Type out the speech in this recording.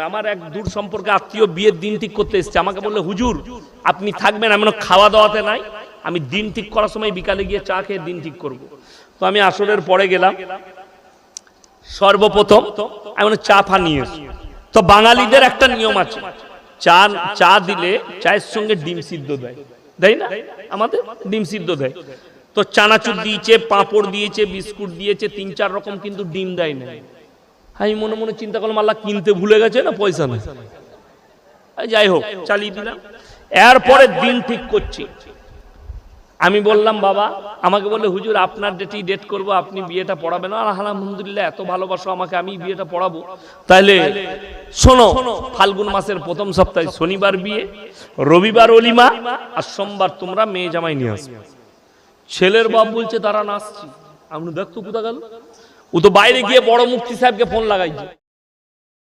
আমার এক দূর সম্পর্কে আত্মীয় বিয়ের দিন ঠিক করতে এসেছে, আমাকে বললে হুজুর আপনি থাকবেন, আমি খাওয়া দাওয়াতে নাই, আমি দিন ঠিক করার সময় বিকালে গিয়ে চা খেয়ে দিন ঠিক করব। তো আমি আসরের পরে গেলাম, সর্বপ্রথম আমি চা ফা নিয়ে এসি। তো বাঙালিদের একটা নিয়ম আছে, চা দিলে চায়ের সঙ্গে ডিম সিদ্ধ দেয়, দেয় না? আমাদের ডিম সিদ্ধ দেয়। তো চানাচুর দিয়েছে, পাঁপড় দিয়েছে, বিস্কুট দিয়েছে, 3-4 রকম, কিন্তু ডিম দেয় না। আমি মনে মনে চিন্তা করলাম আল্লাহ কিনতে ভুলে গেছে না পয়সা নেই। যাই হোক চালিয়ে দিলাম। এরপরে দিন ঠিক করছি, আমি বললাম বাবা, আমাকে বললে হুজুর আপনার ডেটেই ডেট করব, আপনি বিয়েটা পড়াবেন। আর আলহামদুলিল্লাহ এত ভালোবাসো আমাকে, আমি বিয়েটা পড়াবো। তাহলে শোনো, ফাল্গুন মাসের প্রথম সপ্তাহে শনিবার বিয়ে, রবিবার অলিমা, আর সোমবার তোমরা মেয়ে জামাই নিয়ে আসবে। ছেলের বাপ বলছে তারা নাচছি। আমি দেখতো কোথা গেল, ও তো বাইরে গিয়ে বড় মুফতি সাহেবকে ফোন লাগাইছে।